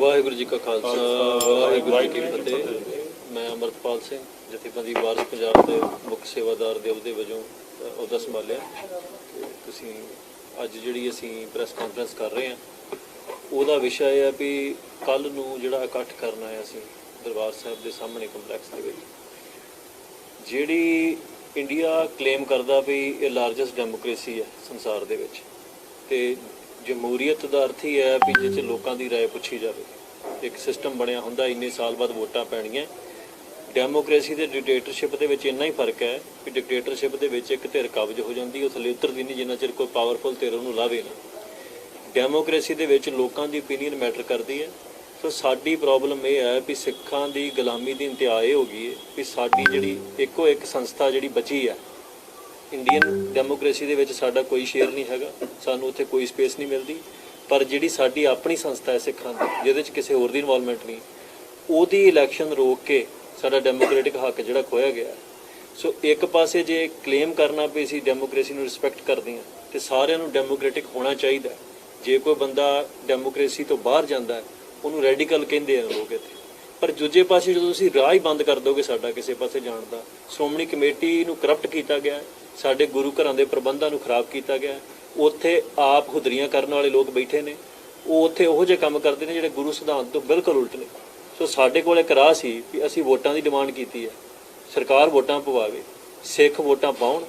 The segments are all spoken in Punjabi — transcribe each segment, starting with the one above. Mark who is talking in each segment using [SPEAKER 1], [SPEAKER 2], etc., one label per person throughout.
[SPEAKER 1] वाहिगुरू जी का खालसा वाहिगुरू जी की फतेह। मैं अमृतपाल सिंह जथेबंदी वारिस पंजाब के मुख्य सेवादार ਦੇ ਅਹੁਦੇ ਵਜੋਂ ਅਹੁਦਾ ਸੰਭਾਲਿਆ। ਤੁਸੀਂ ਅੱਜ ਜਿਹੜੀ ਅਸੀਂ ਪ੍ਰੈਸ ਕਾਨਫਰੰਸ ਕਰ ਰਹੇ ਹਾਂ ਉਹਦਾ ਵਿਸ਼ਾ ਇਹ ਹੈ ਵੀ ਕੱਲ੍ਹ ਨੂੰ ਜਿਹੜਾ ਇਕੱਠ ਕਰਨਾ ਹੈ ਅਸੀਂ ਦਰਬਾਰ ਸਾਹਿਬ ਦੇ ਸਾਹਮਣੇ ਕੰਪਲੈਕਸ ਦੇ ਵਿੱਚ, ਜਿਹੜੀ ਇੰਡੀਆ ਕਲੇਮ ਕਰਦਾ ਵੀ ਇਹ ਲਾਰਜੈਸਟ ਡੈਮੋਕ੍ਰੇਸੀ ਹੈ ਸੰਸਾਰ ਦੇ ਵਿੱਚ, ਤੇ ਜਮਹੂਰੀਅਤ ਦਾ ਅਰਥ ਹੀ ਹੈ ਵੀ ਜਿਸ 'ਚ ਲੋਕਾਂ ਦੀ ਰਾਏ ਪੁੱਛੀ ਜਾਵੇ। ਇੱਕ ਸਿਸਟਮ ਬਣਿਆ ਹੁੰਦਾ, ਇੰਨੇ ਸਾਲ ਬਾਅਦ ਵੋਟਾਂ ਪੈਣੀਆਂ। ਡੈਮੋਕ੍ਰੇਸੀ ਤੇ ਡਿਕਟੇਟਰਸ਼ਿਪ ਦੇ ਵਿੱਚ ਇੰਨਾ ਹੀ ਫਰਕ ਹੈ ਕਿ ਡਿਕਟੇਟਰਸ਼ਿਪ ਦੇ ਵਿੱਚ ਇੱਕ ਧਿਰ ਕਬਜ਼ ਹੋ ਜਾਂਦੀ, ਉਹ ਥੱਲੇ ਉਤਰਦੀ ਨਹੀਂ ਜਿੰਨਾ ਚਿਰ ਕੋਈ ਪਾਵਰਫੁਲ ਧਿਰ ਉਹਨੂੰ ਲਾਵੇ ਨਾ। ਡੈਮੋਕ੍ਰੇਸੀ ਦੇ ਵਿੱਚ ਲੋਕਾਂ ਦੀ ਓਪੀਨੀਅਨ ਮੈਟਰ ਕਰਦੀ ਹੈ। ਸੋ ਸਾਡੀ ਪ੍ਰੋਬਲਮ ਇਹ ਹੈ ਵੀ ਸਿੱਖਾਂ ਦੀ ਗੁਲਾਮੀ ਦੀ ਇੰਤਹਾ ਇਹ ਹੋ ਗਈ ਹੈ ਵੀ ਸਾਡੀ ਜਿਹੜੀ ਇੱਕੋ ਇੱਕ ਸੰਸਥਾ ਜਿਹੜੀ ਬਚੀ ਹੈ ਇੰਡੀਅਨ ਡੈਮੋਕ੍ਰੇਸੀ ਦੇ ਵਿੱਚ, ਸਾਡਾ ਕੋਈ ਸ਼ੇਅਰ ਨਹੀਂ ਹੈਗਾ, ਸਾਨੂੰ ਉੱਥੇ ਕੋਈ ਸਪੇਸ ਨਹੀਂ ਮਿਲਦੀ। ਪਰ ਜਿਹੜੀ ਸਾਡੀ ਆਪਣੀ ਸੰਸਥਾ ਹੈ ਸਿੱਖਾਂ ਦੀ, ਜਿਹਦੇ 'ਚ ਕਿਸੇ ਹੋਰ ਦੀ ਇਨਵੋਲਵਮੈਂਟ ਨਹੀਂ, ਉਹਦੀ ਇਲੈਕਸ਼ਨ ਰੋਕ ਕੇ ਸਾਡਾ ਡੈਮੋਕ੍ਰੈਟਿਕ ਹੱਕ ਜਿਹੜਾ ਖੋਇਆ ਗਿਆ। ਸੋ ਇੱਕ ਪਾਸੇ ਜੇ ਕਲੇਮ ਕਰਨਾ ਵੀ ਅਸੀਂ ਡੈਮੋਕ੍ਰੇਸੀ ਨੂੰ ਰਿਸਪੈਕਟ ਕਰਦੇ ਹਾਂ ਤੇ ਸਾਰਿਆਂ ਨੂੰ ਡੈਮੋਕ੍ਰੈਟਿਕ ਹੋਣਾ ਚਾਹੀਦਾ। ਜੇ ਕੋਈ ਬੰਦਾ ਡੈਮੋਕ੍ਰੇਸੀ ਤੋਂ ਬਾਹਰ ਜਾਂਦਾ ਹੈ ਉਹਨੂੰ ਰੈਡੀਕਲ ਕਹਿੰਦੇ ਆ ਲੋਕ ਇੱਥੇ। ਪਰ ਦੂਜੇ ਪਾਸੇ ਜਦੋਂ ਤੁਸੀਂ ਰਾਹ ਹੀ ਬੰਦ ਕਰ ਦੋਗੇ ਸਾਡਾ ਕਿਸੇ ਪਾਸੇ ਜਾਣ ਦਾ, ਸ਼੍ਰੋਮਣੀ ਕਮੇਟੀ ਨੂੰ ਕਰਪਟ ਕੀਤਾ ਗਿਆ, ਸਾਡੇ ਗੁਰੂ ਘਰਾਂ ਦੇ ਪ੍ਰਬੰਧਾਂ ਨੂੰ ਖਰਾਬ ਕੀਤਾ ਗਿਆ, ਉੱਥੇ ਆਪ ਹੁਦਰੀਆਂ ਕਰਨ ਵਾਲੇ ਲੋਕ ਬੈਠੇ ਨੇ, ਉਹ ਉੱਥੇ ਉਹੋ ਜਿਹੇ ਕੰਮ ਕਰਦੇ ਨੇ ਜਿਹੜੇ ਗੁਰੂ ਸਿਧਾਂਤ ਤੋਂ ਬਿਲਕੁਲ ਉਲਟ ਨੇ। ਸੋ ਸਾਡੇ ਕੋਲ ਇੱਕ ਰਾਹ ਸੀ ਵੀ ਅਸੀਂ ਵੋਟਾਂ ਦੀ ਡਿਮਾਂਡ ਕੀਤੀ ਹੈ, ਸਰਕਾਰ ਵੋਟਾਂ ਪਵਾਵੇ, ਸਿੱਖ ਵੋਟਾਂ ਪਾਉਣ,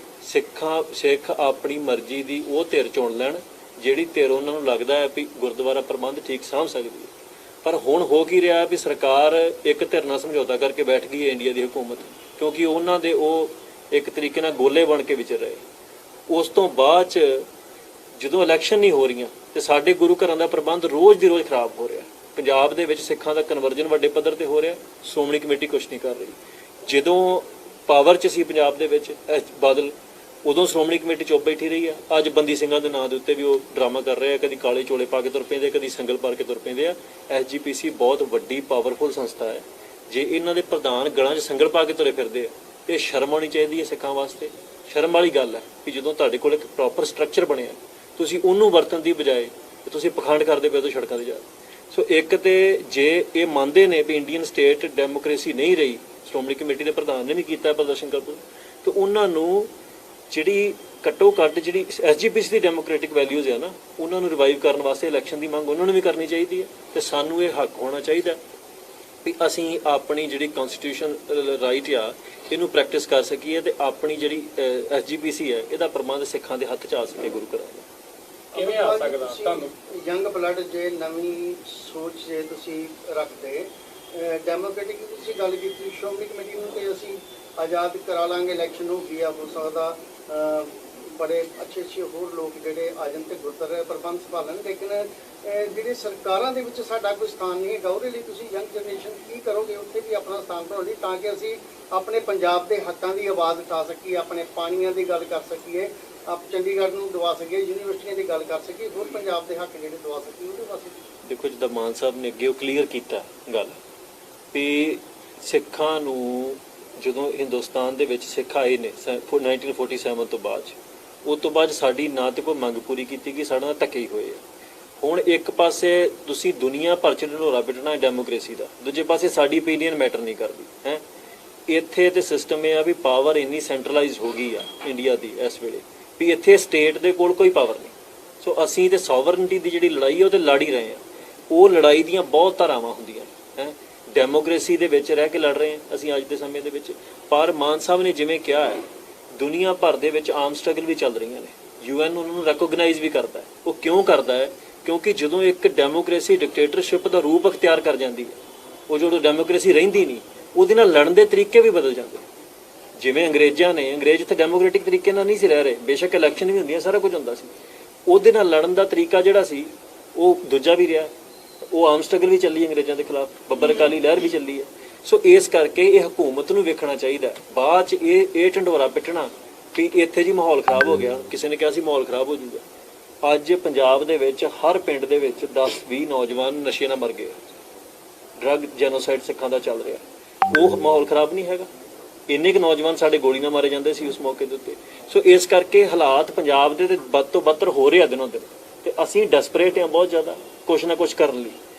[SPEAKER 1] ਸਿੱਖ ਆਪਣੀ ਮਰਜ਼ੀ ਦੀ ਉਹ ਧਿਰ ਚੁਣ ਲੈਣ ਜਿਹੜੀ ਧਿਰ ਉਹਨਾਂ ਨੂੰ ਲੱਗਦਾ ਹੈ ਵੀ ਗੁਰਦੁਆਰਾ ਪ੍ਰਬੰਧ ਠੀਕ ਸਾਂਭ ਸਕਦੀ ਹੈ। ਪਰ ਹੁਣ ਹੋ ਕੀ ਰਿਹਾ ਵੀ ਸਰਕਾਰ ਇੱਕ ਧਿਰ ਨਾਲ ਸਮਝੌਤਾ ਕਰਕੇ ਬੈਠ ਗਈ ਹੈ ਇੰਡੀਆ ਦੀ ਹੁਕੂਮਤ, ਕਿਉਂਕਿ ਉਹਨਾਂ ਦੇ ਉਹ ਇੱਕ ਤਰੀਕੇ ਨਾਲ ਗੋਲੇ ਬਣ ਕੇ ਵਿਚਰ ਰਹੇ। ਉਸ ਤੋਂ ਬਾਅਦ 'ਚ ਜਦੋਂ ਇਲੈਕਸ਼ਨ ਨਹੀਂ ਹੋ ਰਹੀਆਂ ਤੇ ਸਾਡੇ ਗੁਰੂ ਘਰਾਂ ਦਾ ਪ੍ਰਬੰਧ ਰੋਜ਼ ਦੀ ਰੋਜ਼ ਖਰਾਬ ਹੋ ਰਿਹਾ। ਪੰਜਾਬ ਦੇ ਵਿੱਚ ਸਿੱਖਾਂ ਦਾ ਕਨਵਰਜਨ ਵੱਡੇ ਪੱਧਰ ਤੇ ਹੋ ਰਿਹਾ, ਸ਼੍ਰੋਮਣੀ ਕਮੇਟੀ ਕੁਛ ਨਹੀਂ ਕਰ ਰਹੀ। ਜਦੋਂ ਪਾਵਰ 'ਚ ਸੀ ਪੰਜਾਬ ਦੇ ਵਿੱਚ ਬਾਦਲ, ਉਦੋਂ ਸ਼੍ਰੋਮਣੀ ਕਮੇਟੀ ਚੁੱਪ ਬੈਠੀ ਰਹੀ ਆ। ਅੱਜ ਬੰਦੀ ਸਿੰਘਾਂ ਦੇ ਨਾਂ ਦੇ ਉੱਤੇ ਵੀ ਉਹ ਡਰਾਮਾ ਕਰ ਰਹੇ ਆ, ਕਦੀ ਕਾਲੇ ਚੋਲੇ ਪਾ ਕੇ ਤੁਰ ਪੈਂਦੇ, ਕਦੀ ਸੰਗਲ ਪਾ ਕੇ ਤੁਰ ਪੈਂਦੇ ਆ। SGPC ਬਹੁਤ ਵੱਡੀ ਪਾਵਰਫੁਲ ਸੰਸਥਾ ਹੈ। ਜੇ ਇਹਨਾਂ ਦੇ ਪ੍ਰਧਾਨ ਗਲਾਂ 'ਚ ਸੰਗਲ ਪਾ ਕੇ ਤੁਰੇ ਫਿਰਦੇ ਆ, ਇਹ ਸ਼ਰਮ ਆਉਣੀ ਚਾਹੀਦੀ ਹੈ ਸਿੱਖਾਂ ਵਾਸਤੇ। ਸ਼ਰਮ ਵਾਲੀ ਗੱਲ ਹੈ ਕਿ ਜਦੋਂ ਤੁਹਾਡੇ ਕੋਲ ਇੱਕ ਪ੍ਰੋਪਰ ਸਟਰਕਚਰ ਬਣਿਆ ਤੁਸੀਂ ਉਹਨੂੰ ਵਰਤਣ ਦੀ ਬਜਾਏ ਤੁਸੀਂ ਪਖੰਡ ਕਰਦੇ ਪਏ ਹੋ ਸੜਕਾਂ 'ਤੇ ਜਾ। ਸੋ ਇੱਕ ਤੇ ਜੇ ਇਹ ਮੰਨਦੇ ਨੇ ਵੀ ਇੰਡੀਅਨ ਸਟੇਟ ਡੈਮੋਕ੍ਰੇਸੀ ਨਹੀਂ ਰਹੀ, ਸ਼੍ਰੋਮਣੀ ਕਮੇਟੀ ਦੇ ਪ੍ਰਧਾਨ ਨੇ ਵੀ ਕੀਤਾ ਪ੍ਰਦਰਸ਼ਨ ਕਰਦੇ, ਤੇ ਉਹਨਾਂ ਨੂੰ ਜਿਹੜੀ ਘੱਟੋ ਘੱਟ ਜਿਹੜੀ SGPC ਦੀ ਡੈਮੋਕ੍ਰੈਟਿਕ ਵੈਲਿਊਜ਼ ਹੈ ਨਾ, ਉਹਨਾਂ ਨੂੰ ਰਿਵਾਈਵ ਕਰਨ ਵਾਸਤੇ ਇਲੈਕਸ਼ਨ ਦੀ ਮੰਗ ਉਹਨਾਂ ਨੂੰ ਵੀ ਕਰਨੀ ਚਾਹੀਦੀ ਹੈ। ਤੇ ਸਾਨੂੰ ਇਹ ਹੱਕ ਹੋਣਾ ਚਾਹੀਦਾ ਵੀ ਅਸੀਂ ਆਪਣੀ ਜਿਹੜੀ ਕਨਸਟੀਟਿਊਸ਼ਨ ਰਾਈਟ ਆ ਇਹਨੂੰ ਪ੍ਰੈਕਟਿਸ ਕਰ ਸਕੀਏ ਤੇ ਆਪਣੀ ਜਿਹੜੀ SGPC ਹੈ ਇਹਦਾ ਪ੍ਰਬੰਧ ਸਿੱਖਾਂ ਦੇ ਹੱਥ 'ਚ ਆ ਸਕੇ ਗੁਰੂ ਘਰਾਂ ਦਾ।
[SPEAKER 2] ਕਿਵੇਂ ਆ ਸਕਦਾ ਤੁਹਾਨੂੰ
[SPEAKER 3] ਯੰਗ ਬਲੱਡ ਜੇ ਨਵੀਂ ਸੋਚ ਜੇ ਤੁਸੀਂ ਰੱਖਦੇ, ਡੈਮੋਕ੍ਰੈਟਿਕ ਦੀ ਤੁਸੀਂ ਗੱਲ ਕੀਤੀ, ਸ਼੍ਰੋਮਣੀ ਕਮੇਟੀ ਨੂੰ ਤੇ ਅਸੀਂ ਆਜ਼ਾਦ ਕਰਾ ਲਾਂਗੇ, ਇਲੈਕਸ਼ਨ ਹੋ ਗਿਆ, ਹੋ ਸਕਦਾ ਬੜੇ ਅੱਛੇ ਹੋਰ ਲੋਕ ਜਿਹੜੇ ਆ ਜਾਣ ਤੇ ਗੁਰਦੁਆਰਾ ਪ੍ਰਬੰਧ ਸੰਭਾਲਣ, ਲੇਕਿਨ ਜਿਹੜੇ ਸਰਕਾਰਾਂ ਦੇ ਵਿੱਚ ਸਾਡਾ ਕੋਈ ਸਥਾਨ ਨਹੀਂ ਹੈਗਾ। ਉਹਦੇ ਲਈ ਤੁਸੀਂ ਯੰਗ ਜਨਰੇਸ਼ਨ ਕੀ ਕਰੋਗੇ ਉੱਥੇ ਵੀ ਆਪਣਾ ਸਥਾਨ ਬਣਾਉਣ ਲਈ, ਤਾਂ ਕਿ ਅਸੀਂ ਆਪਣੇ ਪੰਜਾਬ ਦੇ ਹੱਕਾਂ ਦੀ ਆਵਾਜ਼ ਉਠਾ ਸਕੀਏ, ਆਪਣੇ ਪਾਣੀਆਂ ਦੀ ਗੱਲ ਕਰ ਸਕੀਏ, ਆਪ ਚੰਡੀਗੜ੍ਹ ਨੂੰ ਦਵਾ ਸਕੀਏ, ਯੂਨੀਵਰਸਿਟੀਆਂ ਦੀ ਗੱਲ ਕਰ ਸਕੀਏ, ਹੋਰ ਪੰਜਾਬ ਦੇ ਹੱਕ ਜਿਹੜੇ ਦਵਾ ਸਕੀਏ ਉਹਦੇ ਵਾਸਤੇ। ਦੇਖੋ
[SPEAKER 1] ਜਿੱਦਾਂ ਮਾਨ ਸਾਹਿਬ ਨੇ ਅੱਗੇ ਉਹ ਕਲੀਅਰ ਕੀਤਾ ਗੱਲ ਵੀ ਸਿੱਖਾਂ ਨੂੰ ਜਦੋਂ ਹਿੰਦੁਸਤਾਨ ਦੇ ਵਿੱਚ ਸਿੱਖ ਆਏ ਨੇ 1947 ਤੋਂ ਬਾਅਦ, ਉਸ ਤੋਂ ਬਾਅਦ ਸਾਡੀ ਨਾ ਤੇ ਕੋਈ ਮੰਗ ਪੂਰੀ ਕੀਤੀ ਗਈ, ਸਾਡੇ ਨਾਲ ਧੱਕੇ ਹੀ ਹੋਏ ਆ। ਹੁਣ ਇੱਕ ਪਾਸੇ ਤੁਸੀਂ ਦੁਨੀਆ ਭਰ 'ਚ ਢੋਲਾ ਪਿੱਟਣਾ ਡੈਮੋਕ੍ਰੇਸੀ ਦਾ, ਦੂਜੇ ਪਾਸੇ ਸਾਡੀ ਓਪੀਨੀਅਨ ਮੈਟਰ ਨਹੀਂ ਕਰਦੀ ਹੈ। ਇੱਥੇ ਤੇ ਸਿਸਟਮ ਇਹ ਆ ਵੀ ਪਾਵਰ ਇੰਨੀ ਸੈਂਟਰਲਾਈਜ਼ ਹੋ ਗਈ ਆ ਇੰਡੀਆ ਦੀ ਇਸ ਵੇਲੇ ਵੀ ਇੱਥੇ ਸਟੇਟ ਦੇ ਕੋਲ ਕੋਈ ਪਾਵਰ ਨਹੀਂ। ਸੋ ਅਸੀਂ ਤੇ ਸੋਵਰਨਟੀ ਦੀ ਜਿਹੜੀ ਲੜਾਈ ਹੈ ਉਹ ਤੇ ਲੜ ਹੀ ਰਹੇ ਹਾਂ। ਉਹ ਲੜਾਈ ਦੀਆਂ ਬਹੁਤ ਧਾਰਾਵਾਂ ਹੁੰਦੀਆਂ ਹੈ, ਡੈਮੋਕ੍ਰੇਸੀ ਦੇ ਵਿੱਚ ਰਹਿ ਕੇ ਲੜ ਰਹੇ ਹਾਂ ਅਸੀਂ ਅੱਜ ਦੇ ਸਮੇਂ ਦੇ ਵਿੱਚ। ਪਰ ਮਾਨ ਸਾਹਿਬ ਨੇ ਜਿਵੇਂ ਕਿਹਾ ਹੈ, ਦੁਨੀਆ ਭਰ ਦੇ ਵਿੱਚ ਆਰਮ ਸਟਰਗਲ ਵੀ ਚੱਲ ਰਹੀਆਂ ਨੇ, UN ਉਹਨਾਂ ਨੂੰ ਰੈਕੋਗਨਾਈਜ਼ ਵੀ ਕਰਦਾ ਹੈ। ਉਹ ਕਿਉਂ ਕਰਦਾ ਹੈ? ਕਿਉਂਕਿ ਜਦੋਂ ਇੱਕ ਡੈਮੋਕ੍ਰੇਸੀ ਡਿਕਟੇਟਰਸ਼ਿਪ ਦਾ ਰੂਪ ਅਖਤਿਆਰ ਕਰ ਜਾਂਦੀ ਹੈ, ਉਹ ਜਦੋਂ ਡੈਮੋਕ੍ਰੇਸੀ ਰਹਿੰਦੀ ਨਹੀਂ, ਉਹਦੇ ਨਾਲ ਲੜਨ ਦੇ ਤਰੀਕੇ ਵੀ ਬਦਲ ਜਾਂਦੇ। ਜਿਵੇਂ ਅੰਗਰੇਜ਼ਾਂ ਨੇ, ਅੰਗਰੇਜ਼ ਇੱਥੇ ਡੈਮੋਕ੍ਰੈਟਿਕ ਤਰੀਕੇ ਨਾਲ ਨਹੀਂ ਸੀ ਰਹਿ ਰਹੇ, ਬੇਸ਼ੱਕ ਇਲੈਕਸ਼ਨ ਵੀ ਹੁੰਦੀਆਂ, ਸਾਰਾ ਕੁਝ ਹੁੰਦਾ ਸੀ, ਉਹਦੇ ਨਾਲ ਲੜਨ ਦਾ ਤਰੀਕਾ ਜਿਹੜਾ ਸੀ ਉਹ ਦੂਜਾ ਵੀ ਰਿਹਾ। ਉਹ ਆਰਮ ਸਟਰਗਲ ਵੀ ਚੱਲੀ ਅੰਗਰੇਜ਼ਾਂ ਦੇ ਖਿਲਾਫ, ਬੱਬਰ ਅਕਾਲੀ ਲਹਿਰ ਵੀ ਚੱਲੀ ਹੈ। ਸੋ ਇਸ ਕਰਕੇ ਇਹ ਹਕੂਮਤ ਨੂੰ ਵੇਖਣਾ ਚਾਹੀਦਾ। ਬਾਅਦ 'ਚ ਇਹ ਢੰਡੋਰਾ ਪਿੱਟਣਾ ਵੀ ਇੱਥੇ ਜੀ ਮਾਹੌਲ ਖਰਾਬ ਹੋ ਗਿਆ, ਕਿਸੇ ਨੇ ਕਿਹਾ ਸੀ ਮਾਹੌਲ ਖਰਾਬ ਹੋ ਜਾਊਗਾ। ਅੱਜ ਪੰਜਾਬ ਦੇ ਵਿੱਚ ਹਰ ਪਿੰਡ ਦੇ ਵਿੱਚ 10-20 ਨੌਜਵਾਨ ਨਸ਼ੇ ਨਾਲ ਮਰ ਗਏ, ਡਰੱਗ ਜੈਨੋਸਾਈਡ ਸਿੱਖਾਂ ਦਾ ਚੱਲ ਰਿਹਾ। ਉਹ ਮਾਹੌਲ ਖਰਾਬ ਨਹੀਂ ਹੈਗਾ? ਇੰਨੇ ਕੁ ਨੌਜਵਾਨ ਸਾਡੇ ਗੋਲੀ ਨਾਲ ਮਾਰੇ ਜਾਂਦੇ ਸੀ ਉਸ ਮੌਕੇ ਦੇ ਉੱਤੇ। ਸੋ ਇਸ ਕਰਕੇ ਹਾਲਾਤ ਪੰਜਾਬ ਦੇ ਤੇ ਵੱਧ ਤੋਂ ਬੱਤਰ ਹੋ ਰਹੇ ਆ ਦਿਨੋਂ ਦਿਨ, ਤੇ ਅਸੀਂ ਡੈਸਪਰੇਟ ਹਾਂ ਬਹੁਤ ਜ਼ਿਆਦਾ ਕੁਛ ਨਾ ਕੁਛ ਕਰਨ ਲਈ।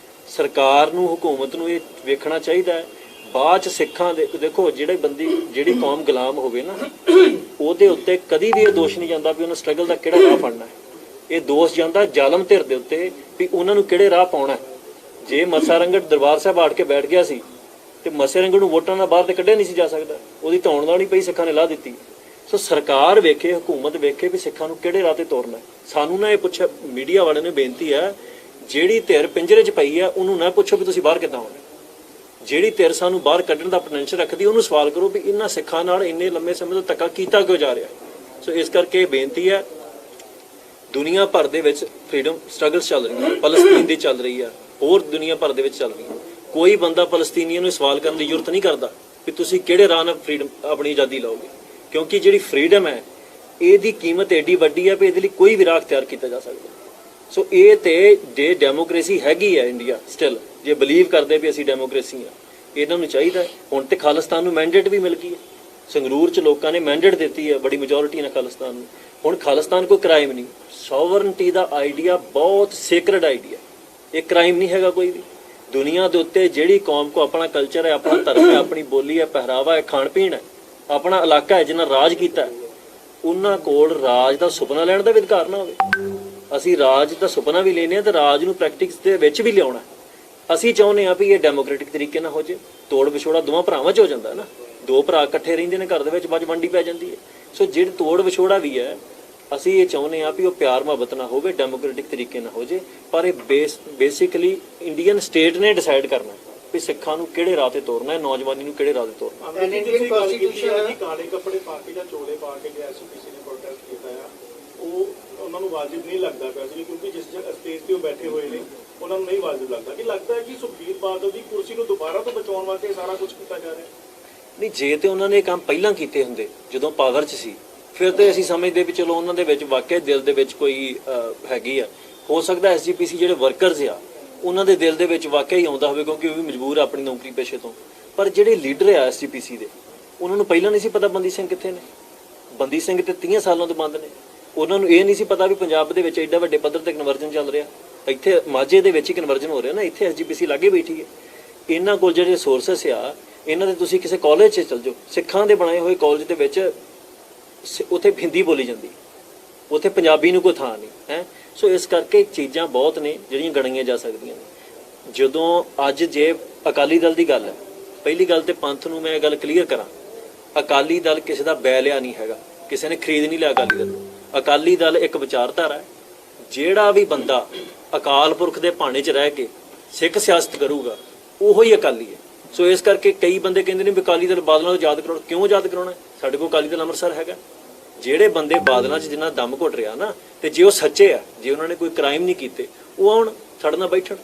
[SPEAKER 1] ਸਰਕਾਰ ਨੂੰ, ਹਕੂਮਤ ਨੂੰ ਇਹ ਵੇਖਣਾ ਚਾਹੀਦਾ ਹੈ। ਬਾਅਦ ਚ ਸਿੱਖਾਂ ਦੇ ਦੇਖੋ, ਜਿਹੜੀ ਕੌਮ ਗੁਲਾਮ ਹੋਵੇ ਨਾ, ਉਹਦੇ ਉੱਤੇ ਕਦੀ ਵੀ ਇਹ ਦੋਸ਼ ਨਹੀਂ ਜਾਂਦਾ ਵੀ ਉਹਨੂੰ ਸਟਰਗਲ ਦਾ ਕਿਹੜਾ ਰਾਹ ਫੜਨਾ ਹੈ। ਇਹ ਦੋਸ਼ ਜਾਂਦਾ ਜ਼ਾਲਮ ਧਿਰ ਦੇ ਉੱਤੇ ਵੀ ਉਹਨਾਂ ਨੂੰ ਕਿਹੜੇ ਰਾਹ ਪਾਉਣਾ ਹੈ। ਜੇ ਮੱਸਾ ਰੰਗੜ ਦਰਬਾਰ ਸਾਹਿਬ ਆੜ ਕੇ ਬੈਠ ਗਿਆ ਸੀ ਤੇ ਮੱਸੇ ਰੰਗੜ ਨੂੰ ਵੋਟਾਂ ਨਾਲ ਬਾਹਰ ਤੇ ਕੱਢਿਆ ਨਹੀਂ ਸੀ ਜਾ ਸਕਦਾ, ਉਹਦੀ ਧੌਣ ਨਾਲ ਨਹੀਂ ਪਈ, ਸਿੱਖਾਂ ਨੇ ਲਾ ਦਿੱਤੀ। ਸੋ ਸਰਕਾਰ ਵੇਖੇ, ਹਕੂਮਤ ਵੇਖੇ ਵੀ ਸਿੱਖਾਂ ਨੂੰ ਕਿਹੜੇ ਰਾਹ ਤੇ ਤੋਰਨਾ। ਸਾਨੂੰ ਨਾ ਇਹ ਪੁੱਛਿਆ, ਮੀਡੀਆ ਵਾਲਿਆਂ ਨੂੰ ਬੇਨਤੀ ਹੈ, ਜਿਹੜੀ ਧਿਰ ਪਿੰਜਰੇ 'ਚ ਪਈ ਹੈ ਉਹਨੂੰ ਨਾ ਪੁੱਛੋ ਵੀ ਤੁਸੀਂ ਬਾਹਰ ਕਿੱਦਾਂ ਆਉਣਾ। ਜਿਹੜੀ ਧਿਰ ਸਾਨੂੰ ਬਾਹਰ ਕੱਢਣ ਦਾ ਪੋਟੈਂਸ਼ੀਅਲ ਰੱਖਦੀ ਉਹਨੂੰ ਸਵਾਲ ਕਰੋ ਵੀ ਇਹਨਾਂ ਸਿੱਖਾਂ ਨਾਲ ਇੰਨੇ ਲੰਮੇ ਸਮੇਂ ਤੋਂ ਧੱਕਾ ਕੀਤਾ ਕਿਉਂ ਜਾ ਰਿਹਾ। ਸੋ ਇਸ ਕਰਕੇ ਬੇਨਤੀ ਹੈ, ਦੁਨੀਆ ਭਰ ਦੇ ਵਿੱਚ ਫਰੀडम ਸਟਰਗਲਸ ਚੱਲ ਰਹੀਆਂ, ਫਲਸਤੀਨ ਦੀ ਚੱਲ ਰਹੀ ਹੈ, ਹੋਰ ਦੁਨੀਆ ਭਰ ਦੇ ਵਿੱਚ ਚੱਲ ਰਹੀ ਹੈ। ਕੋਈ ਬੰਦਾ ਫਲਸਤੀਨੀਆਂ ਨੂੰ ਸਵਾਲ ਕਰਨ ਦੀ ਜ਼ਰੂਰਤ ਨਹੀਂ ਕਰਦਾ ਵੀ ਤੁਸੀਂ ਕਿਹੜੇ ਰਾਹ ਨਾਲ ਫਰੀडम ਆਪਣੀ ਆਜ਼ਾਦੀ ਲਾਓਗੇ, ਕਿਉਂਕਿ ਜਿਹੜੀ ਫਰੀडम ਹੈ ਇਹਦੀ ਕੀਮਤ ਐਡੀ ਵੱਡੀ ਹੈ ਵੀ ਇਹਦੇ ਲਈ ਕੋਈ ਵੀ ਰਾਹ ਅਖਤਿਆਰ ਕੀਤਾ ਜਾ ਸਕਦਾ। ਸੋ ਇਹ ਤੇ ਜੇ ਡੈਮੋਕ੍ਰੇਸੀ ਹੈਗੀ ਹੈ ਇੰਡੀਆ ਸਟਿਲ, ਜੇ ਬਲੀਵ ਕਰਦੇ ਵੀ ਅਸੀਂ ਡੈਮੋਕ੍ਰੇਸੀ ਆ, ਇਹਨਾਂ ਨੂੰ ਚਾਹੀਦਾ ਹੁਣ ਤੇ ਖਾਲਿਸਤਾਨ ਨੂੰ ਮੈਂਡੇਟ ਵੀ ਮਿਲ ਗਈ ਹੈ। ਸੰਗਰੂਰ 'ਚ ਲੋਕਾਂ ਨੇ ਮੈਂਡੇਟ ਦਿੱਤੀ ਹੈ ਬੜੀ ਮੈਜੋਰਿਟੀ ਨਾਲ ਖਾਲਿਸਤਾਨ ਨੂੰ। ਹੁਣ ਖਾਲਿਸਤਾਨ ਕੋਈ ਕ੍ਰਾਈਮ ਨਹੀਂ, ਸੋਵਰਨਟੀ ਦਾ ਆਈਡੀਆ ਬਹੁਤ ਸੇਕਰਡ ਆਈਡੀਆ, ਇਹ ਕ੍ਰਾਈਮ ਨਹੀਂ ਹੈਗਾ ਕੋਈ ਵੀ। ਦੁਨੀਆ ਦੇ ਉੱਤੇ ਜਿਹੜੀ ਕੌਮ ਕੋ ਆਪਣਾ ਕਲਚਰ ਹੈ, ਆਪਣਾ ਧਰਮ ਹੈ, ਆਪਣੀ ਬੋਲੀ ਹੈ, ਪਹਿਰਾਵਾ ਹੈ, ਖਾਣ ਪੀਣ ਹੈ, ਆਪਣਾ ਇਲਾਕਾ ਹੈ, ਜਿਹਨਾਂ ਰਾਜ ਕੀਤਾ ਹੈ, ਉਹਨਾਂ ਕੋਲ ਰਾਜ ਦਾ ਸੁਪਨਾ ਲੈਣ ਦਾ ਵੀ ਅਧਿਕਾਰ ਨਾ ਹੋਵੇ। ਅਸੀਂ ਰਾਜ ਦਾ ਸੁਪਨਾ ਵੀ ਲੈਨੇ ਆ ਤੇ ਰਾਜ ਨੂੰ ਪ੍ਰੈਕਟਿਸ ਦੇ ਵਿੱਚ ਵੀ ਲਿਆਉਣਾ। ਅਸੀਂ ਚਾਹੁੰਦੇ ਆ ਵੀ ਇਹ ਡੈਮੋਕ੍ਰੈਟਿਕ ਤਰੀਕੇ ਨਾਲ ਹੋ ਜੇ। ਤੋੜ ਵਿਛੋੜਾ ਦੋਵਾਂ ਭਰਾਵਾਂ 'ਚ ਹੋ ਜਾਂਦਾ ਨਾ, ਦੋ ਭਰਾ ਇਕੱਠੇ ਰਹਿੰਦੇ ਨੇ ਘਰ ਦੇ ਵਿੱਚ, ਬਾਅਦ ਵੰਡੀ ਪੈ ਜਾਂਦੀ ਹੈ। ਸੋ ਜਿਹੜੇ ਤੋੜ ਵਿਛੋੜਾ ਵੀ ਹੈ, ਅਸੀਂ ਇਹ ਚਾਹੁੰਦੇ ਆ ਵੀ ਉਹ ਪਿਆਰ ਮੁਹੱਬਤ ਨਾਲ ਹੋਵੇ, ਡੈਮੋਕ੍ਰੈਟਿਕ ਤਰੀਕੇ ਨਾਲ ਹੋ ਜੇ। ਪਰ ਇਹ ਬੇਸਿਕਲੀ ਇੰਡੀਅਨ ਸਟੇਟ ਨੇ ਡਿਸਾਈਡ ਕਰਨਾ ਵੀ ਸਿੱਖਾਂ ਨੂੰ ਕਿਹੜੇ ਰਾਹ ਤੇ ਤੋਰਨਾ ਹੈ, ਨੌਜਵਾਨੀ ਨੂੰ ਕਿਹੜੇ ਰਾਹ ਤੇ ਤੋਰਨਾ।
[SPEAKER 3] ਇੰਡੀਅਨ ਕਨਸਟੀਟਿਊਸ਼ਨ
[SPEAKER 2] ਕਾਲੇ ਕੱਪੜੇ ਪਾ ਕੇ ਜਾਂ ਚੋਲੇ ਪਾ ਕੇ ਜੇ ਐਸਪੀਸੀ ਨੇ ਪ੍ਰੋਟੈਸਟ ਕੀਤਾ ਆ, ਉਹ ਉਹਨਾਂ ਨੂੰ ਵਾਜਿਬ ਨਹੀਂ ਲੱਗਦਾ ਪਿਆ ਸੀ, ਕਿਉਂਕਿ ਜਿਸ ਸਟੇਜ ਤੇ ਉਹ ਬੈਠੇ ਹੋਏ ਨੇ ਉਹਨਾਂ ਨੂੰ ਨਹੀਂ ਵਾਜਿਬ ਲੱਗਦਾ। ਕਿ ਲੱਗਦਾ ਹੈ ਕਿ ਸੁਖਬੀਰ ਬਾਦਲ ਦੀ ਕੁਰਸੀ ਨੂੰ ਦੁਬਾਰਾ ਤੋਂ ਬਚਾਉਣ ਵਾਸਤੇ ਸਾਰਾ ਕੁਝ ਕੀਤਾ ਜਾ ਰਿਹਾ। ਨਹੀਂ,
[SPEAKER 1] ਜੇ ਤੇ ਉਹਨਾਂ ਨੇ ਇਹ ਕੰਮ ਪਹਿਲਾਂ ਕੀਤੇ ਹੁੰਦੇ ਜਦੋਂ ਪਾਵਰ 'ਚ ਸੀ, ਫਿਰ ਤੇ ਅਸੀਂ ਸਮਝਦੇ ਵੀ ਚਲੋ ਉਹਨਾਂ ਦੇ ਵਿੱਚ ਵਾਕਿਆ ਦਿਲ ਦੇ ਵਿੱਚ ਕੋਈ ਹੈਗੀ ਆ। ਹੋ ਸਕਦਾ ਐਸਜੀਪੀਸੀ ਜਿਹੜੇ ਵਰਕਰਸ ਆ ਉਹਨਾਂ ਦੇ ਦਿਲ ਦੇ ਵਿੱਚ ਵਾਕਿਆ ਹੀ ਆਉਂਦਾ ਹੋਵੇ, ਕਿਉਂਕਿ ਉਹ ਵੀ ਮਜਬੂਰ ਆ ਆਪਣੀ ਨੌਕਰੀ ਪੇਸ਼ੇ ਤੋਂ। ਪਰ ਜਿਹੜੇ ਲੀਡਰ ਆ ਐਸਜੀਪੀਸੀ ਦੇ, ਉਹਨਾਂ ਨੂੰ ਪਹਿਲਾਂ ਨਹੀਂ ਸੀ ਪਤਾ ਬੰਦੀ ਸਿੰਘ ਕਿੱਥੇ ਨੇ। ਬੰਦੀ ਸਿੰਘ ਤੇ 30 ਸਾਲਾਂ ਤੋਂ ਬੰਦ ਨੇ। ਉਹਨਾਂ ਨੂੰ ਇਹ ਨਹੀਂ ਸੀ ਪਤਾ ਵੀ ਪੰਜਾਬ ਦੇ ਵਿੱਚ ਐਡਾ ਵੱਡੇ ਪੱਧਰ ਤੇ ਕਨਵਰਜਨ ਚੱਲ ਰਿਹਾ। ਇੱਥੇ ਮਾਝੇ ਦੇ ਵਿੱਚ ਹੀ ਕਨਵਰਜਨ ਹੋ ਰਿਹਾ ਨਾ, ਇੱਥੇ ਐਸਜੀਪੀਸੀ ਲਾਗੇ ਬੈਠੀ ਹੈ। ਇਹਨਾਂ ਕੋਲ ਜਿਹੜੇ ਸੋਰਸਸ ਆ, ਇਹਨਾਂ ਦੇ ਤੁਸੀਂ ਕਿਸੇ ਕਾਲਜ 'ਚ ਚਲ ਜਾਓ, ਸਿੱਖਾਂ ਦੇ ਬਣਾਏ ਹੋਏ ਕਾਲਜ ਦੇ ਵਿੱਚ ਉੱਥੇ ਹਿੰਦੀ ਬੋਲੀ ਜਾਂਦੀ, ਉੱਥੇ ਪੰਜਾਬੀ ਨੂੰ ਕੋਈ ਥਾਂ ਨਹੀਂ ਹੈ। ਸੋ ਇਸ ਕਰਕੇ ਚੀਜ਼ਾਂ ਬਹੁਤ ਨੇ ਜਿਹੜੀਆਂ ਗਣੀਆਂ ਜਾ ਸਕਦੀਆਂ ਨੇ। ਜਦੋਂ ਅੱਜ ਜੇ ਅਕਾਲੀ ਦਲ ਦੀ ਗੱਲ ਹੈ, ਪਹਿਲੀ ਗੱਲ ਤੇ ਪੰਥ ਨੂੰ ਮੈਂ ਇਹ ਗੱਲ ਕਲੀਅਰ ਕਰਾਂ, ਅਕਾਲੀ ਦਲ ਕਿਸੇ ਦਾ ਬੈ ਲਿਆ ਨਹੀਂ ਹੈਗਾ, ਕਿਸੇ ਨੇ ਖਰੀਦ ਨਹੀਂ ਲਿਆ ਅਕਾਲੀ ਦਲ ਨੂੰ। ਅਕਾਲੀ ਦਲ ਇੱਕ ਵਿਚਾਰਧਾਰਾ ਹੈ। ਜਿਹੜਾ ਵੀ ਬੰਦਾ ਅਕਾਲ ਪੁਰਖ ਦੇ ਭਾਣੇ 'ਚ ਰਹਿ ਕੇ ਸਿੱਖ ਸਿਆਸਤ ਕਰੂਗਾ ਉਹੋ ਹੀ ਅਕਾਲੀ ਹੈ। ਸੋ ਇਸ ਕਰਕੇ ਕਈ ਬੰਦੇ ਕਹਿੰਦੇ ਨੇ ਵੀ ਅਕਾਲੀ ਦਲ ਬਾਦਲਾਂ ਨੂੰ ਯਾਦ ਕਰਾਉਣਾ। ਕਿਉਂ ਯਾਦ ਕਰਾਉਣਾ? ਸਾਡੇ ਕੋਲ ਅਕਾਲੀ ਦਲ ਅੰਮ੍ਰਿਤਸਰ ਹੈਗਾ। ਜਿਹੜੇ ਬੰਦੇ ਬਾਦਲਾਂ 'ਚ ਜਿੰਨਾ ਦਮ ਘੁੱਟ ਰਿਹਾ ਨਾ, ਤੇ ਜੇ ਉਹ ਸੱਚੇ ਆ, ਜੇ ਉਹਨਾਂ ਨੇ ਕੋਈ ਕ੍ਰਾਈਮ ਨਹੀਂ ਕੀਤੇ, ਉਹ ਆਉਣ ਸਾਡੇ ਨਾਲ ਬੈਠਣ,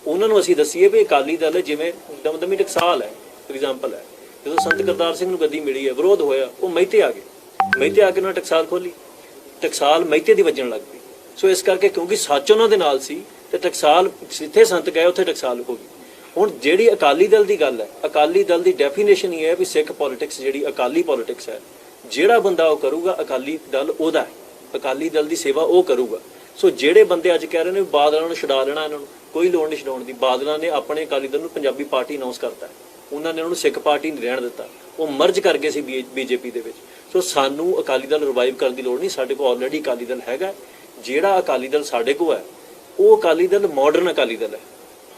[SPEAKER 1] ਉਹਨਾਂ ਨੂੰ ਅਸੀਂ ਦੱਸੀਏ ਵੀ ਅਕਾਲੀ ਦਲ ਜਿਵੇਂ ਦਮਦਮੀ ਟਕਸਾਲ ਹੈ, ਐਗਜ਼ਾਮਪਲ ਹੈ। ਜਦੋਂ ਸੰਤ ਕਰਤਾਰ ਸਿੰਘ ਨੂੰ ਗੱਦੀ ਮਿਲੀ ਹੈ, ਵਿਰੋਧ ਹੋਇਆ, ਉਹ ਮਹਿਤੇ ਆ ਗਏ, ਮਹਿਤੇ ਆ ਕੇ ਉਹਨਾਂ ਟਕਸਾਲ ਖੋਲੀ, ਟਕਸਾਲ ਮਹਿਤੇ ਦੀ ਵੱਜਣ ਲੱਗ ਪਈ। ਸੋ ਇਸ ਕਰਕੇ ਕਿਉਂਕਿ ਸੱਚ ਉਹਨਾਂ ਦੇ ਨਾਲ ਸੀ ਤੇ ਟਕਸਾਲ ਜਿੱਥੇ ਸੰਤ ਗਏ ਉੱਥੇ ਟਕਸਾਲ ਹੋ ਗਈ। ਹੁਣ ਜਿਹੜੀ ਅਕਾਲੀ ਦਲ ਦੀ ਗੱਲ ਹੈ, ਅਕਾਲੀ ਦਲ ਦੀ ਡੈਫੀਨੇਸ਼ਨ ਇਹ ਹੈ ਵੀ ਸਿੱਖ ਪੋਲਿਟਿਕਸ ਜਿਹੜੀ ਅਕਾਲੀ ਪੋਲਿਟਿਕਸ ਹੈ, ਜਿਹੜਾ ਬੰਦਾ ਉਹ ਕਰੂਗਾ ਅਕਾਲੀ ਦਲ ਉਹਦਾ ਹੈ, ਅਕਾਲੀ ਦਲ ਦੀ ਸੇਵਾ ਉਹ ਕਰੂਗਾ। ਸੋ ਜਿਹੜੇ ਬੰਦੇ ਅੱਜ ਕਹਿ ਰਹੇ ਨੇ ਬਾਦਲਾਂ ਨੂੰ ਛਡਾ ਲੈਣਾ, ਇਹਨਾਂ ਨੂੰ ਕੋਈ ਲੋੜ ਨਹੀਂ ਛਡਾਉਣ ਦੀ। ਬਾਦਲਾਂ ਨੇ ਆਪਣੇ ਅਕਾਲੀ ਦਲ ਨੂੰ ਪੰਜਾਬੀ ਪਾਰਟੀ ਅਨਾਉਂਸ ਕਰਤਾ, ਉਹਨਾਂ ਨੇ ਉਹਨੂੰ ਸਿੱਖ ਪਾਰਟੀ ਨਹੀਂ ਰਹਿਣ ਦਿੱਤਾ, ਉਹ ਮਰਜ ਕਰ ਗਏ ਸੀ ਬੀਜੇਪੀ ਦੇ ਵਿੱਚ। ਸੋ ਸਾਨੂੰ ਅਕਾਲੀ ਦਲ ਰਿਵਾਈਵ ਕਰਨ ਦੀ ਲੋੜ ਨਹੀਂ, ਸਾਡੇ ਕੋਲ ਆਲਰੇਡੀ ਅਕਾਲੀ ਦਲ ਹੈਗਾ। ਜਿਹੜਾ ਅਕਾਲੀ ਦਲ ਸਾਡੇ ਕੋਲ ਹੈ ਉਹ ਅਕਾਲੀ ਦਲ ਮਾਡਰਨ ਅਕਾਲੀ ਦਲ ਹੈ।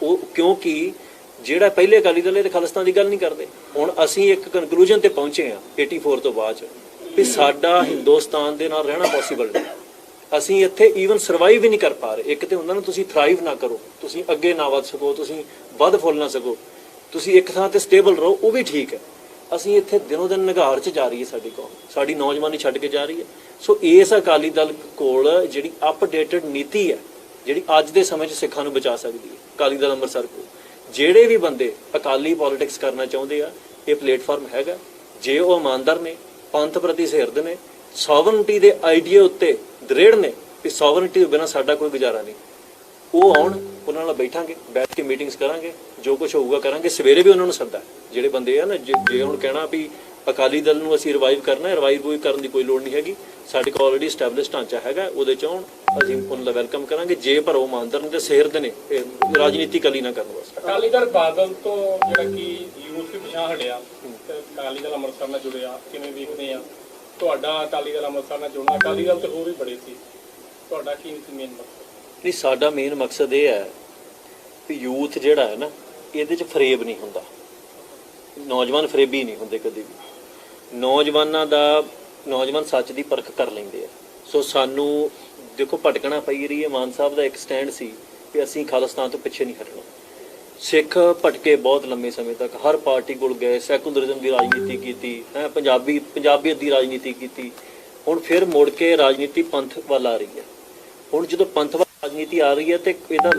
[SPEAKER 1] ਉਹ ਕਿਉਂਕਿ ਜਿਹੜਾ ਪਹਿਲੇ ਅਕਾਲੀ ਦਲ ਇਹ ਖਾਲਿਸਤਾਨ ਦੀ ਗੱਲ ਨਹੀਂ ਕਰਦੇ। ਹੁਣ ਅਸੀਂ ਇੱਕ ਕਨਕਲੂਜਨ ਤੇ ਪਹੁੰਚੇ ਹਾਂ 84 ਤੋਂ ਬਾਅਦ ਵੀ ਸਾਡਾ ਹਿੰਦੁਸਤਾਨ ਦੇ ਨਾਲ ਰਹਿਣਾ ਪੋਸੀਬਲ ਨਹੀਂ। ਅਸੀਂ ਇੱਥੇ ਈਵਨ ਸਰਵਾਈਵ ਵੀ ਨਹੀਂ ਕਰ ਪਾ ਰਹੇ। ਇੱਕ ਤੇ ਹੁੰਦਾ ਨਾ ਤੁਸੀਂ ਥਰਾਈਵ ਨਾ ਕਰੋ, ਤੁਸੀਂ ਅੱਗੇ ਨਾ ਵੱਧ ਸਕੋ, ਤੁਸੀਂ ਵੱਧ ਫੁੱਲ ਨਾ ਸਕੋ, ਤੁਸੀਂ ਇੱਕ ਥਾਂ ਤੇ ਸਟੇਬਲ ਰਹੋ, ਉਹ ਵੀ ਠੀਕ ਹੈ। ਅਸੀਂ ਇੱਥੇ ਦਿਨੋਂ ਦਿਨ ਨਿਗਾਰ 'ਚ ਜਾ ਰਹੀ ਹੈ ਸਾਡੀ ਕੌਮ, ਸਾਡੀ ਨੌਜਵਾਨੀ ਛੱਡ ਕੇ ਜਾ ਰਹੀ ਹੈ। ਸੋ ਇਸ ਅਕਾਲੀ ਦਲ ਕੋਲ ਜਿਹੜੀ ਅਪਡੇਟਡ ਨੀਤੀ ਹੈ, ਜਿਹੜੀ ਅੱਜ ਦੇ ਸਮੇਂ 'ਚ ਸਿੱਖਾਂ ਨੂੰ ਬਚਾ ਸਕਦੀ ਹੈ, ਅਕਾਲੀ ਦਲ ਅੰਮ੍ਰਿਤਸਰ ਕੋਲ ਜਿਹੜੇ ਵੀ ਬੰਦੇ ਅਕਾਲੀ ਪੋਲਿਟਿਕਸ ਕਰਨਾ ਚਾਹੁੰਦੇ ਆ, ਇਹ ਪਲੇਟਫਾਰਮ ਹੈਗਾ। ਜੇ ਉਹ ਇਮਾਨਦਾਰ ਨੇ, ਪੰਥ ਪ੍ਰਤੀ ਸਿਰਦ ਨੇ, ਸੋਵਰਨਟੀ ਦੇ ਆਈਡੀਆ ਉੱਤੇ ਦ੍ਰਿੜ ਨੇ ਕਿ ਸੋਵਰਨਟੀ ਤੋਂ ਬਿਨਾਂ ਸਾਡਾ ਕੋਈ ਗੁਜ਼ਾਰਾ ਨਹੀਂ, ਉਹ ਆਉਣ, ਉਹਨਾਂ ਨਾਲ ਬੈਠਾਂਗੇ, ਬੈਠ ਕੇ ਮੀਟਿੰਗਸ ਕਰਾਂਗੇ, ਜੋ ਕੁਝ ਹੋਊਗਾ ਕਰਾਂਗੇ। ਸਵੇਰੇ ਵੀ ਉਹਨਾਂ ਨੂੰ ਸੱਦਾ, ਜਿਹੜੇ ਬੰਦੇ ਆ ਨਾ, ਜੇ ਹੁਣ ਕਹਿਣਾ ਵੀ ਅਕਾਲੀ ਦਲ ਨੂੰ ਅਸੀਂ ਰਿਵਾਈਵ ਕਰਨਾ, ਰਿਵਾਈਵ ਕਰਨ ਦੀ ਕੋਈ ਲੋੜ ਨਹੀਂ ਹੈਗੀ। ਸਾਡੇ ਕੋਲ ਆਲਰੇਡੀ ਸਟੈਬਲਿਸ਼ ਢਾਂਚਾ ਹੈਗਾ, ਉਹਦੇ 'ਚ ਆਉਣ, ਅਸੀਂ ਉਹਨਾਂ ਦਾ ਵੈਲਕਮ ਕਰਾਂਗੇ ਜੇ ਪਰ ਉਹ ਇਮਾਨਦਾਰ ਨੇ ਤੇ ਸਿਹਰਦੇ ਨੇ, ਇਹ ਰਾਜਨੀਤੀ ਕਲੀ ਨਾ ਕਰਨ ਵਾਸਤੇ।
[SPEAKER 4] ਅਕਾਲੀ ਦਲ ਬਾਦਲ ਤੋਂ ਜਿਹੜਾ ਕਿ ਯੂਥ ਵੀ ਪਿਛਾਂਹ ਹਟਿਆ ਤੇ ਅਕਾਲੀ ਦਲ ਅੰਮ੍ਰਿਤਸਰ ਨਾਲ ਜੁੜਿਆ, ਕਿਵੇਂ ਵੇਖਦੇ ਆ ਤੁਹਾਡਾ ਅਕਾਲੀ ਦਲ ਅੰਮ੍ਰਿਤਸਰ ਨਾਲ ਜੁੜਨਾ? ਅਕਾਲੀ ਦਲ ਤੇ ਹੋਰ ਵੀ ਬੜੇ ਸੀ, ਤੁਹਾਡਾ ਕੀ ਮੇਨ ਮਕਸਦ?
[SPEAKER 1] ਨਹੀਂ, ਸਾਡਾ ਮੇਨ ਮਕਸਦ ਇਹ ਹੈ ਵੀ ਯੂਥ ਜਿਹੜਾ ਹੈ ਨਾ, ਇਹਦੇ 'ਚ ਫਰੇਬ ਨਹੀਂ ਹੁੰਦਾ, ਨੌਜਵਾਨ ਫਰੇਬੀ ਨਹੀਂ ਹੁੰਦੇ ਕਦੇ ਵੀ। ਨੌਜਵਾਨ ਸੱਚ ਦੀ ਪਰਖ ਕਰ ਲੈਂਦੇ ਆ। ਸੋ ਸਾਨੂੰ ਦੇਖੋ ਭਟਕਣਾ ਪਈ ਰਹੀ ਹੈ। ਮਾਨ ਸਾਹਿਬ ਦਾ ਇੱਕ ਸਟੈਂਡ ਸੀ ਕਿ ਅਸੀਂ ਖਾਲਿਸਤਾਨ ਤੋਂ ਪਿੱਛੇ ਨਹੀਂ ਹਟਣਾ। ਸਿੱਖ ਭਟਕੇ ਬਹੁਤ ਲੰਮੇ ਸਮੇਂ ਤੱਕ, ਹਰ ਪਾਰਟੀ ਕੋਲ ਗਏ, ਸੈਕੂਲਰਿਜ਼ਮ ਦੀ ਰਾਜਨੀਤੀ ਕੀਤੀ ਹੈ, ਪੰਜਾਬੀਅਤ ਦੀ ਰਾਜਨੀਤੀ ਕੀਤੀ। ਹੁਣ ਫਿਰ ਮੁੜ ਕੇ ਰਾਜਨੀਤੀ ਪੰਥ ਵੱਲ ਆ ਰਹੀ ਹੈ। ਹੁਣ ਜਦੋਂ ਪੰਥ ਵੱਲ ਰਾਜਨੀਤੀ ਆ ਰਹੀ ਹੈ ਤੇ ਇਹਦਾ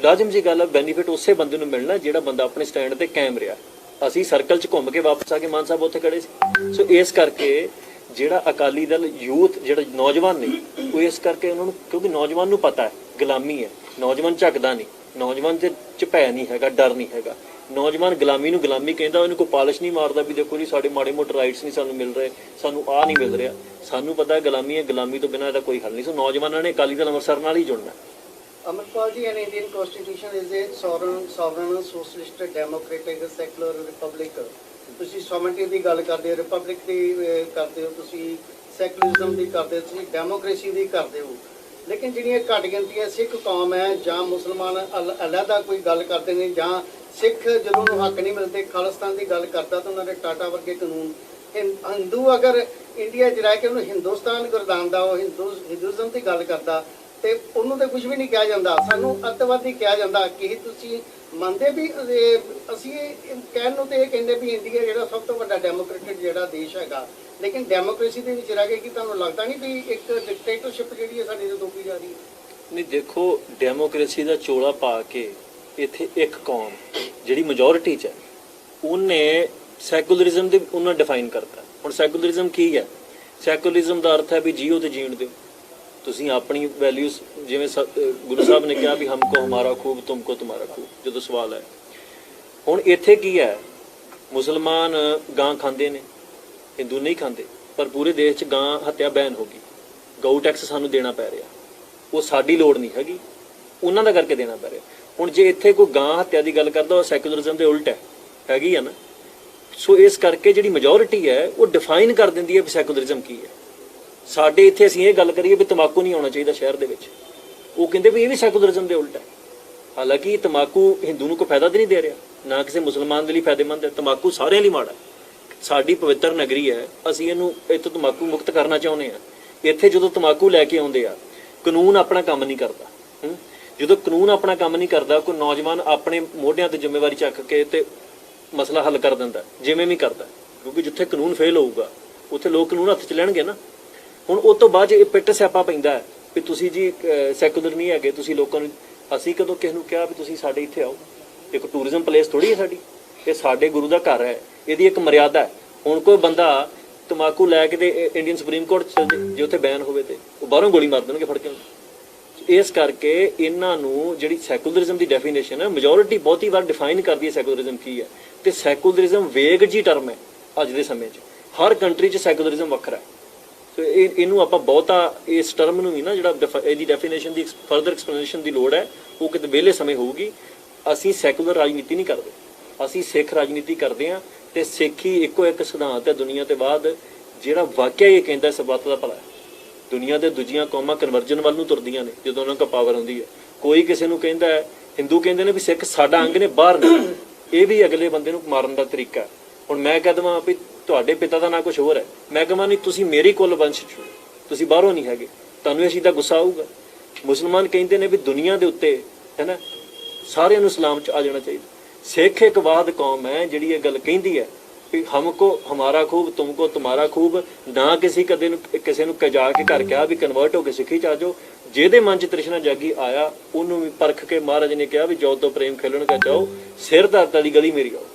[SPEAKER 1] ਲਾਜ਼ਮ ਜੀ ਗੱਲ ਹੈ, ਬੈਨੀਫਿਟ ਉਸੇ ਬੰਦੇ ਨੂੰ ਮਿਲਣਾ ਜਿਹੜਾ ਬੰਦਾ ਆਪਣੇ ਸਟੈਂਡ ਤੇ ਕਾਇਮ ਰਿਹਾ। ਅਸੀਂ ਸਰਕਲ 'ਚ ਘੁੰਮ ਕੇ ਵਾਪਸ ਆ ਕੇ ਮਾਨ ਸਾਹਿਬ ਉੱਥੇ ਖੜੇ ਸੀ। ਸੋ ਇਸ ਕਰਕੇ ਜਿਹੜਾ ਅਕਾਲੀ ਦਲ ਯੂਥ, ਜਿਹੜਾ ਨੌਜਵਾਨ ਨੇ, ਉਹ ਇਸ ਕਰਕੇ ਉਹਨਾਂ ਨੂੰ, ਕਿਉਂਕਿ ਨੌਜਵਾਨ ਨੂੰ ਪਤਾ ਹੈ ਗੁਲਾਮੀ ਹੈ, ਨੌਜਵਾਨ ਝੱਕਦਾ ਨਹੀਂ, ਨੌਜਵਾਨ ਦੇ 'ਚ ਭੈ ਨਹੀਂ ਹੈਗਾ, ਡਰ ਨਹੀਂ ਹੈਗਾ। ਨੌਜਵਾਨ ਗੁਲਾਮੀ ਨੂੰ ਗੁਲਾਮੀ ਕਹਿੰਦਾ, ਉਹਨੂੰ ਕੋਈ ਪਾਲਿਸ਼ ਨਹੀਂ ਮਾਰਦਾ ਵੀ ਦੇਖੋ ਜੀ ਸਾਡੇ ਮਾੜੇ ਮੋਟੇ ਰਾਈਟਸ ਨਹੀਂ ਸਾਨੂੰ ਮਿਲ ਰਹੇ, ਸਾਨੂੰ ਆਹ ਨਹੀਂ ਮਿਲ ਰਿਹਾ। ਸਾਨੂੰ ਪਤਾ ਹੈ ਗੁਲਾਮੀ ਹੈ, ਗੁਲਾਮੀ ਤੋਂ ਬਿਨਾਂ ਇਹਦਾ ਕੋਈ ਹੱਲ ਨਹੀਂ। ਸੋ ਨੌਜਵਾਨਾਂ ਨੇ ਅਕਾਲੀ ਦਲ ਅੰਮ੍ਰਿਤਸਰ ਨਾਲ ਹੀ ਜੁੜਨਾ।
[SPEAKER 3] Amarpal ji, an Indian constitution is a sovereign, socialist, democratic, secular republic. ਤੁਸੀਂ sovereignty ਦੀ ਗੱਲ ਕਰਦੇ ਹੋ, ਰਿਪਬਲਿਕ ਦੀ ਕਰਦੇ ਹੋ, ਤੁਸੀਂ ਸੈਕੂਲਰਿਜ਼ਮ ਦੀ ਕਰਦੇ ਹੋ, ਤੁਸੀਂ ਡੈਮੋਕ੍ਰੇਸੀ ਦੀ ਕਰਦੇ ਹੋ। ਲੇਕਿਨ ਜਿਹੜੀਆਂ ਘੱਟ ਗਿਣਤੀਆਂ ਸਿੱਖ ਕੌਮ ਹੈ ਜਾਂ ਮੁਸਲਮਾਨ ਅਲੱਗਾ ਕੋਈ ਗੱਲ ਕਰਦੇ ਨੇ, ਜਾਂ ਸਿੱਖ ਜਦੋਂ ਉਹਨੂੰ ਹੱਕ ਨਹੀਂ ਮਿਲਦੇ, ਖਾਲਿਸਤਾਨ ਦੀ ਗੱਲ ਕਰਦਾ ਤਾਂ ਉਹਨਾਂ ਦੇ ਟਾਟਾ ਵਰਗੇ ਕਾਨੂੰਨ। ਹਿੰਦੂ ਅਗਰ ਇੰਡੀਆ 'ਚ ਰਹਿ ਕੇ ਉਹਨੂੰ ਹਿੰਦੁਸਤਾਨ ਗੁਰਦਾਨਦਾ, ਉਹ ਹਿੰਦੂਇਜ਼ਮ ਦੀ ਗੱਲ ਕਰਦਾ ਤੇ ਉਹਨੂੰ ਤੇ ਕੁਝ ਵੀ ਨਹੀਂ ਕਿਹਾ ਜਾਂਦਾ। ਸਾਨੂੰ ਅੱਤਵਾਦੀ ਕਿਹਾ ਜਾਂਦਾ। ਕਿ ਤੁਸੀਂ ਮੰਨਦੇ ਵੀ ਅਸੀਂ ਕਹਿਣ ਨੂੰ ਤੇ ਇਹ ਕਹਿੰਦੇ ਵੀ ਇੰਡੀਆ ਜਿਹੜਾ ਸਭ ਤੋਂ ਵੱਡਾ ਡੈਮੋਕ੍ਰੇਟਿਕ ਜਿਹੜਾ ਦੇਸ਼ ਹੈਗਾ, ਲੇਕਿਨ ਡੈਮੋਕ੍ਰੇਸੀ ਦੇ ਵਿੱਚ ਰਹਿ ਕੇ ਕਿ ਤੁਹਾਨੂੰ ਲੱਗਦਾ ਨਹੀਂ ਵੀ ਇੱਕ ਡਿਕਟੇਟਰਸ਼ਿਪ ਜਿਹੜੀ ਹੈ ਸਾਡੀ ਤੋਂ ਤੋਪੀ ਜਾ ਰਹੀ ਹੈ?
[SPEAKER 1] ਨਹੀਂ, ਦੇਖੋ ਡੈਮੋਕ੍ਰੇਸੀ ਦਾ ਚੋਲਾ ਪਾ ਕੇ ਇੱਥੇ ਇੱਕ ਕੌਮ ਜਿਹੜੀ ਮੈਜੋਰਿਟੀ 'ਚ ਹੈ, ਉਹਨੇ ਸੈਕੂਲਰਿਜ਼ਮ ਦੇ ਉਹਨਾਂ ਡਿਫਾਈਨ ਕਰਤਾ। ਹੁਣ ਸੈਕੂਲਰਿਜ਼ਮ ਕੀ ਹੈ? ਸੈਕੂਲਰਿਜ਼ਮ ਦਾ ਅਰਥ ਹੈ ਵੀ ਜੀਓ ਤੇ ਜੀਣ ਦਿਓ, ਤੁਸੀਂ ਆਪਣੀ ਵੈਲਿਊਜ਼, ਜਿਵੇਂ ਗੁਰੂ ਸਾਹਿਬ ਨੇ ਕਿਹਾ ਵੀ ਹਮਕੋ ਹਮਾਰਾ ਖੂਬ ਤੁਮਕੋ ਤੁਮਾਰਾ ਖੂਬ, ਜਦੋਂ ਸਵਾਲ ਹੈ। ਹੁਣ ਇੱਥੇ ਕੀ ਹੈ, ਮੁਸਲਮਾਨ ਗਾਂ ਖਾਂਦੇ ਨੇ, ਹਿੰਦੂ ਨਹੀਂ ਖਾਂਦੇ, ਪਰ ਪੂਰੇ ਦੇਸ਼ 'ਚ ਗਾਂ ਹੱਤਿਆ ਬੈਨ ਹੋ ਗਈ। ਗਊ ਟੈਕਸ ਸਾਨੂੰ ਦੇਣਾ ਪੈ ਰਿਹਾ, ਉਹ ਸਾਡੀ ਲੋੜ ਨਹੀਂ ਹੈਗੀ, ਉਹਨਾਂ ਦਾ ਕਰਕੇ ਦੇਣਾ ਪੈ ਰਿਹਾ। ਹੁਣ ਜੇ ਇੱਥੇ ਕੋਈ ਗਾਂ ਹੱਤਿਆ ਦੀ ਗੱਲ ਕਰਦਾ, ਉਹ ਸੈਕੂਲਰਿਜ਼ਮ ਦੇ ਉਲਟ ਹੈਗੀ ਆ ਨਾ। ਸੋ ਇਸ ਕਰਕੇ ਜਿਹੜੀ ਮੈਜੋਰਿਟੀ ਹੈ ਉਹ ਡਿਫਾਈਨ ਕਰ ਦਿੰਦੀ ਹੈ ਵੀ ਸੈਕੂਲਰਿਜ਼ਮ ਕੀ ਹੈ। ਸਾਡੇ ਇੱਥੇ ਅਸੀਂ ਇਹ ਗੱਲ ਕਰੀਏ ਵੀ ਤੰਬਾਕੂ ਨਹੀਂ ਆਉਣਾ ਚਾਹੀਦਾ ਸ਼ਹਿਰ ਦੇ ਵਿੱਚ, ਉਹ ਕਹਿੰਦੇ ਵੀ ਇਹ ਵੀ ਸੈਕੂਲਰਿਜ਼ਮ ਦੇ ਉਲਟ ਹੈ। ਹਾਲਾਂਕਿ ਤੰਬਾਕੂ ਹਿੰਦੂ ਨੂੰ ਕੋਈ ਫਾਇਦਾ ਤਾਂ ਨਹੀਂ ਦੇ ਰਿਹਾ, ਨਾ ਕਿਸੇ ਮੁਸਲਮਾਨ ਦੇ ਲਈ ਫਾਇਦੇਮੰਦ ਹੈ। ਤੰਬਾਕੂ ਸਾਰਿਆਂ ਲਈ ਮਾੜਾ ਹੈ। ਸਾਡੀ ਪਵਿੱਤਰ ਨਗਰੀ ਹੈ, ਅਸੀਂ ਇਹਨੂੰ ਇੱਥੋਂ ਤੰਬਾਕੂ ਮੁਕਤ ਕਰਨਾ ਚਾਹੁੰਦੇ ਹਾਂ। ਇੱਥੇ ਜਦੋਂ ਤੰਬਾਕੂ ਲੈ ਕੇ ਆਉਂਦੇ ਆ, ਕਾਨੂੰਨ ਆਪਣਾ ਕੰਮ ਨਹੀਂ ਕਰਦਾ। ਜਦੋਂ ਕਾਨੂੰਨ ਆਪਣਾ ਕੰਮ ਨਹੀਂ ਕਰਦਾ, ਕੋਈ ਨੌਜਵਾਨ ਆਪਣੇ ਮੋਢਿਆਂ ਤੇ ਜ਼ਿੰਮੇਵਾਰੀ ਚੱਕ ਕੇ ਤੇ ਮਸਲਾ ਹੱਲ ਕਰ ਦਿੰਦਾ, ਜਿਵੇਂ ਵੀ ਕਰਦਾ। ਕਿਉਂਕਿ ਜਿੱਥੇ ਕਾਨੂੰਨ ਫੇਲ ਹੋਊਗਾ ਉੱਥੇ ਲੋਕ ਕਾਨੂੰਨ ਹੱਥ 'ਚ ਲੈਣਗੇ ਨਾ। ਹੁਣ ਉਸ ਤੋਂ ਬਾਅਦ ਇਹ ਪਿੱਟ ਸਿਆਪਾ ਪੈਂਦਾ ਵੀ ਤੁਸੀਂ ਜੀ ਸੈਕੂਲਰ ਨਹੀਂ ਹੈਗੇ, ਤੁਸੀਂ ਲੋਕਾਂ ਨੂੰ। ਅਸੀਂ ਕਦੋਂ ਕਿਸੇ ਨੂੰ ਕਿਹਾ ਵੀ ਤੁਸੀਂ ਸਾਡੇ ਇੱਥੇ ਆਓ? ਇੱਕ ਟੂਰਿਜ਼ਮ ਪਲੇਸ ਥੋੜੀ ਹੈ ਸਾਡੀ, ਇਹ ਸਾਡੇ ਗੁਰੂ ਦਾ ਘਰ ਹੈ, ਇਹਦੀ ਇੱਕ ਮਰਿਆਦਾ ਹੈ। ਹੁਣ ਕੋਈ ਬੰਦਾ ਤੰਬਾਕੂ ਲੈ ਕੇ ਤੇ ਇੰਡੀਅਨ ਸੁਪਰੀਮ ਕੋਰਟ ਚਲ ਜੇ, ਜੇ ਉੱਥੇ ਬੈਨ ਹੋਵੇ ਤੇ ਉਹ ਬਾਹਰੋਂ ਗੋਲੀ ਮਾਰ ਦੇਣਗੇ ਫੜ ਕੇ। ਇਸ ਕਰਕੇ ਇਹਨਾਂ ਨੂੰ ਜਿਹੜੀ ਸੈਕੂਲਰਿਜ਼ਮ ਦੀ ਡੈਫੀਨੇਸ਼ਨ ਹੈ, ਮੈਜੋਰਿਟੀ ਬਹੁਤੀ ਵਾਰ ਡਿਫਾਈਨ ਕਰਦੀ ਹੈ ਸੈਕੂਲਰਿਜ਼ਮ ਕੀ ਹੈ। ਤੇ ਸੈਕੂਲਰਿਜ਼ਮ ਵੇਗ ਜੀ ਟਰਮ ਹੈ ਅੱਜ ਦੇ ਸਮੇਂ 'ਚ, ਹਰ ਕੰਟਰੀ 'ਚ ਸੈਕੂਲਰਿਜ਼ਮ ਵੱਖਰਾ ਹੈ। ਸੋ ਇਹਨੂੰ ਆਪਾਂ ਬਹੁਤਾ ਇਸ ਟਰਮ ਨੂੰ ਵੀ ਨਾ, ਜਿਹੜਾ ਇਹਦੀ ਡੈਫੀਨੇਸ਼ਨ ਦੀ ਫਰਦਰ ਐਕਸਪਲੇਨੇਸ਼ਨ ਦੀ ਲੋੜ ਹੈ, ਉਹ ਕਿਤੇ ਵਿਹਲੇ ਸਮੇਂ ਹੋਊਗੀ। ਅਸੀਂ ਸੈਕੂਲਰ ਰਾਜਨੀਤੀ ਨਹੀਂ ਕਰਦੇ, ਅਸੀਂ ਸਿੱਖ ਰਾਜਨੀਤੀ ਕਰਦੇ ਹਾਂ। ਤੇ ਸਿੱਖੀ ਇੱਕੋ ਇੱਕ ਸਿਧਾਂਤ ਹੈ ਦੁਨੀਆ ਤੇ ਬਾਅਦ, ਜਿਹੜਾ ਵਾਕਿਆ ਇਹ ਕਹਿੰਦਾ ਸਰਬੱਤ ਦਾ ਭਲਾ ਹੈ। ਦੁਨੀਆ ਦੇ ਦੂਜੀਆਂ ਕੌਮਾਂ ਕਨਵਰਜਨ ਵੱਲ ਨੂੰ ਤੁਰਦੀਆਂ ਨੇ ਜਦੋਂ ਉਹਨਾਂ ਕੋਲ ਪਾਵਰ ਹੁੰਦੀ ਹੈ। ਕੋਈ ਕਿਸੇ ਨੂੰ ਕਹਿੰਦਾ ਹੈ, ਹਿੰਦੂ ਕਹਿੰਦੇ ਨੇ ਵੀ ਸਿੱਖ ਸਾਡਾ ਅੰਗ ਨੇ, ਬਾਹਰ ਨਹੀਂ, ਇਹ ਵੀ ਅਗਲੇ ਬੰਦੇ ਨੂੰ ਮਾਰਨ ਦਾ ਤਰੀਕਾ ਹੈ। ਹੁਣ ਮੈਂ ਕਹਿ ਦੇਵਾਂ ਵੀ ਤੁਹਾਡੇ ਪਿਤਾ ਦਾ ਨਾਂ ਕੁਝ ਹੋਰ ਹੈ, ਮੈਂ ਕਹਾਂ ਨਹੀਂ ਤੁਸੀਂ ਮੇਰੀ ਕੁੱਲ ਵੰਸ਼ ਚੋਂ, ਤੁਸੀਂ ਬਾਹਰੋਂ ਨਹੀਂ ਹੈਗੇ, ਤੁਹਾਨੂੰ ਇਸ ਚੀਜ਼ ਦਾ ਗੁੱਸਾ ਆਊਗਾ। ਮੁਸਲਮਾਨ ਕਹਿੰਦੇ ਨੇ ਵੀ ਦੁਨੀਆ ਦੇ ਉੱਤੇ ਹੈ ਨਾ ਸਾਰਿਆਂ ਨੂੰ ਇਸਲਾਮ 'ਚ ਆ ਜਾਣਾ ਚਾਹੀਦਾ। ਸਿੱਖ ਇੱਕ ਵਾਦ ਕੌਮ ਹੈ ਜਿਹੜੀ ਇਹ ਗੱਲ ਕਹਿੰਦੀ ਹੈ ਵੀ ਹਮਕੋ ਹਮਾਰਾ ਖੂਬ ਤੁਮਕੋ ਤੁਮਾਰਾ ਖੂਬ। ਨਾ ਕਿਸੇ ਨੂੰ ਕਜਾ ਕੇ ਘਰ ਕਿਹਾ ਵੀ ਕਨਵਰਟ ਹੋ ਕੇ ਸਿੱਖੀ 'ਚ ਆ ਜਾਓ। ਜਿਹਦੇ ਮਨ 'ਚ ਤ੍ਰਿਸ਼ਨਾ ਜਾਗੀ ਆਇਆ, ਉਹਨੂੰ ਵੀ ਪਰਖ ਕੇ ਮਹਾਰਾਜ ਨੇ ਕਿਹਾ ਵੀ ਜੋ ਤੋਂ ਪ੍ਰੇਮ ਖੇਲਣ ਕਾ ਚਾਹੋ, ਸਿਰ ਧਰਤ ਵਾਲੀ ਗਲੀ ਮੇਰੀ ਆਓ।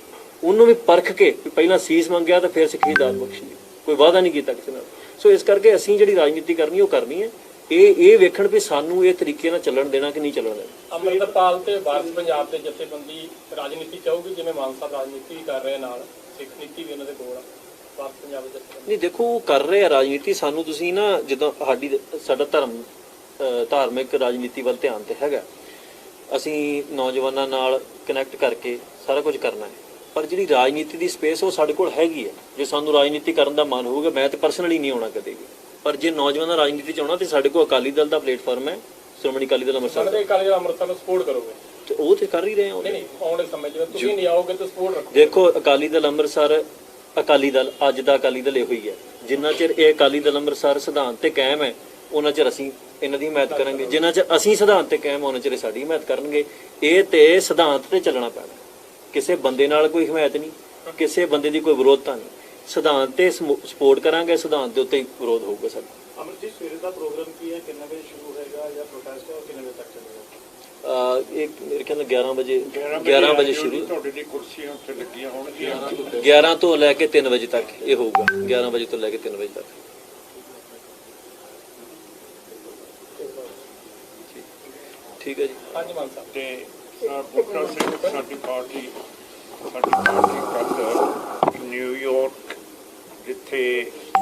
[SPEAKER 1] ਉਹਨੂੰ ਵੀ ਪਰਖ ਕੇ ਪਹਿਲਾਂ ਸੀਸ ਮੰਗਿਆ ਤੇ ਫਿਰ ਸਿੱਖੀ ਦਾਤ ਬਖਸ਼ੀ, ਕੋਈ ਵਾਅਦਾ ਨਹੀਂ ਕੀਤਾ ਕਿਸੇ ਨਾਲ। ਸੋ ਇਸ ਕਰਕੇ ਅਸੀਂ ਜਿਹੜੀ ਰਾਜਨੀਤੀ ਕਰਨੀ ਉਹ ਕਰਨੀ ਹੈ। ਇਹ ਵੇਖਣ ਵੀ ਸਾਨੂੰ ਇਹ ਤਰੀਕੇ ਨਾਲ ਚੱਲਣ ਦੇਣਾ ਕਿ ਨਹੀਂ ਚੱਲਣ ਦੇਣਾ।
[SPEAKER 4] ਅੰਮ੍ਰਿਤਪਾਲ ਤੇ ਵਾਰਿਸ ਪੰਜਾਬ ਦੇ ਜਥੇਬੰਦੀ ਰਾਜਨੀਤੀ ਚਾਹੂਗੀ, ਜਿਵੇਂ ਮਾਨ ਸਾਹਿਬ ਰਾਜਨੀਤੀ ਵੀ ਕਰ ਰਹੇ ਨਾਲ, ਸਿੱਖ ਨੀਤੀ ਵੀ ਉਹਨਾਂ ਦੇ ਕੋਲ ਆ, ਭਾਰਤ ਪੰਜਾਬ ਦੇ ਵਿੱਚ?
[SPEAKER 1] ਨਹੀਂ ਦੇਖੋ, ਉਹ ਕਰ ਰਹੇ ਆ ਰਾਜਨੀਤੀ। ਸਾਨੂੰ ਤੁਸੀਂ ਨਾ ਜਦੋਂ ਸਾਡਾ ਧਾਰਮਿਕ ਰਾਜਨੀਤੀ ਵੱਲ ਧਿਆਨ ਤੇ ਹੈਗਾ, ਅਸੀਂ ਨੌਜਵਾਨਾਂ ਨਾਲ ਕਨੈਕਟ ਕਰਕੇ ਸਾਰਾ ਕੁਝ ਕਰਨਾ ਹੈ। ਪਰ ਜਿਹੜੀ ਰਾਜਨੀਤੀ ਦੀ ਸਪੇਸ ਉਹ ਸਾਡੇ ਕੋਲ ਹੈਗੀ ਹੈ। ਜੇ ਸਾਨੂੰ ਰਾਜਨੀਤੀ ਕਰਨ ਦਾ ਮਨ ਹੋਊਗਾ, ਮੈਂ ਤਾਂ ਪਰਸਨਲੀ ਨਹੀਂ ਆਉਣਾ ਕਦੇ ਵੀ, ਪਰ ਜੇ ਨੌਜਵਾਨਾਂ ਰਾਜਨੀਤੀ ਚ ਆਉਣਾ ਤੇ ਸਾਡੇ ਕੋਲ ਅਕਾਲੀ ਦਲ ਦਾ ਪਲੇਟਫਾਰਮ ਹੈ, ਸ਼੍ਰੋਮਣੀ ਅਕਾਲੀ ਦਲ ਅੰਮ੍ਰਿਤਸਰ
[SPEAKER 4] ਸਾਡੇ ਅਕਾਲੀ ਦਲ ਅੰਮ੍ਰਿਤਸਰ ਨੂੰ ਸਪੋਰਟ ਕਰੋਗੇ?
[SPEAKER 1] ਤੇ ਉਹ ਤੇ ਕਰ ਹੀ ਰਹੇ ਆ।
[SPEAKER 4] ਨਹੀਂ, ਆਉਣ ਵਾਲੇ ਸਮੇਂ ਜਦੋਂ ਤੁਸੀਂ ਨਹੀਂ ਆਓਗੇ ਤਾਂ ਸਪੋਰਟ ਰੱਖੋ।
[SPEAKER 1] ਦੇਖੋ, ਅਕਾਲੀ ਦਲ ਅੰਮ੍ਰਿਤਸਰ, ਅਕਾਲੀ ਦਲ ਅੱਜ ਦਾ ਅਕਾਲੀ ਦਲ ਇਹੋ ਹੀ ਹੈ। ਜਿੰਨਾ ਚਿਰ ਇਹ ਅਕਾਲੀ ਦਲ ਅੰਮ੍ਰਿਤਸਰ ਸਿਧਾਂਤ ਤੇ ਕਾਇਮ ਹੈ, ਉਹਨਾਂ ਚਿਰ ਅਸੀਂ ਇਹਨਾਂ ਦੀ ਹਮਾਇਤ ਕਰਾਂਗੇ। ਜਿੰਨਾ ਚਿਰ ਅਸੀਂ ਸਿਧਾਂਤ ਤੇ ਕਾਇਮ, ਉਹਨਾਂ ਚਿਰ ਸਾਡੀ ਹਮਾਇਤ ਕਰਨਗੇ। ਇਹ ਤੇ ਸਿਧਾਂਤ ਤੇ ਚੱਲਣਾ ਪੈਣਾ, ਕਿਸੇ ਬੰਦੇ ਨਾਲ ਕੋਈ ਹਮਾਇਤ ਨਹੀਂ, ਕਿਸੇ ਬੰਦੇ ਦੀ ਕੋਈ ਵਿਰੋਧਤਾ ਨਹੀਂ। ਸਿਧਾਂਤ ਤੇ ਸਪੋਰਟ ਕਰਾਂਗੇ, ਸਿਧਾਂਤ ਦੇ ਉੱਤੇ ਹੀ ਵਿਰੋਧ ਹੋਊਗਾ ਸਾਡਾ।
[SPEAKER 2] ਅਮਰ ਜੀ, ਸਵੇਰੇ ਦਾ ਪ੍ਰੋਗਰਾਮ ਕੀ ਹੈ? ਕਿੰਨੇ ਵਜੇ ਸ਼ੁਰੂ ਹੋਏਗਾ ਜਾਂ ਪ੍ਰੋਟੈਸਟ ਹੈ, ਕਿੰਨੇ ਵਜੇ ਤੱਕ ਚੱਲੇਗਾ?
[SPEAKER 1] ਇਹ ਮੇਰੇ ਖਿਆਲ ਨਾਲ 11 ਵਜੇ ਸ਼ੁਰੂ।
[SPEAKER 5] ਤੁਹਾਡੇ ਦੀ ਕੁਰਸੀਆਂ ਉੱਤੇ ਲੱਗੀਆਂ ਹੋਣਗੀਆਂ
[SPEAKER 1] 11 ਤੋਂ ਲੈ ਕੇ 3 ਵਜੇ ਤੱਕ ਇਹ ਹੋਊਗਾ। 11 ਵਜੇ ਤੋਂ ਲੈ ਕੇ 3 ਵਜੇ ਤੱਕ। ਠੀਕ ਹੈ ਜੀ।
[SPEAKER 4] ਹਾਂਜੀ ਮਾਨ ਸਾਹਿਬ।
[SPEAKER 5] ਤੇ ਬੂਟਾ ਸਿੰਘ ਸਾਡੀ ਪਾਰਟੀ ਕੱਲ੍ਹ ਨਿਊਯਾਰਕ, ਜਿੱਥੇ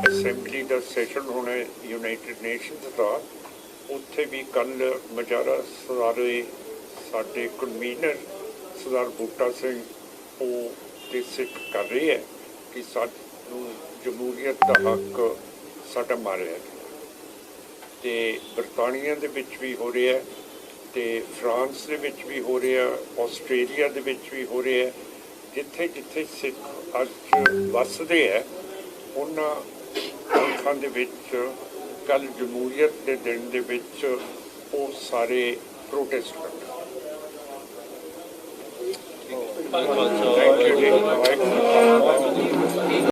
[SPEAKER 5] ਅਸੈਂਬਲੀ ਦਾ ਸੈਸ਼ਨ ਹੋਣਾ ਯੂਨਾਈਟਿਡ ਨੇਸ਼ਨਸ ਦਾ, ਉੱਥੇ ਵੀ ਕੱਲ੍ਹ ਮੁਜ਼ਾਹਰਾ ਸਾਡੇ ਕਨਵੀਨਰ ਸਰਦਾਰ ਬੂਟਾ ਸਿੰਘ ਉਹ ਤੇ ਸਿੱਖ ਕਰ ਰਹੇ ਹੈ ਕਿ ਸਾਨੂੰ ਜਮਹੂਰੀਅਤ ਦਾ ਹੱਕ ਸਾਡਾ ਮਾਰਿਆ ਗਿਆ। ਤੇ ਬਰਤਾਨੀਆ ਦੇ ਵਿੱਚ ਵੀ ਹੋ ਰਿਹਾ, ਤੇ ਫਰਾਂਸ ਦੇ ਵਿੱਚ ਵੀ ਹੋ ਰਿਹਾ, ਆਸਟ੍ਰੇਲੀਆ ਦੇ ਵਿੱਚ ਵੀ ਹੋ ਰਿਹਾ। ਜਿੱਥੇ ਜਿੱਥੇ ਸਿੱਖ ਅੱਜ ਵੱਸਦੇ ਹੈ, ਉਹਨਾਂ ਮੁਲਕਾਂ ਦੇ ਵਿੱਚ ਕੱਲ੍ਹ ਜਮਹੂਰੀਅਤ ਦੇ ਦਿਨ ਦੇ ਵਿੱਚ ਉਹ ਸਾਰੇ ਪ੍ਰੋਟੈਸਟ ਕਰਦੇ।
[SPEAKER 1] ਧੰਨਵਾਦ
[SPEAKER 5] ਥੈਂਕ ਯੂ ਜੀ।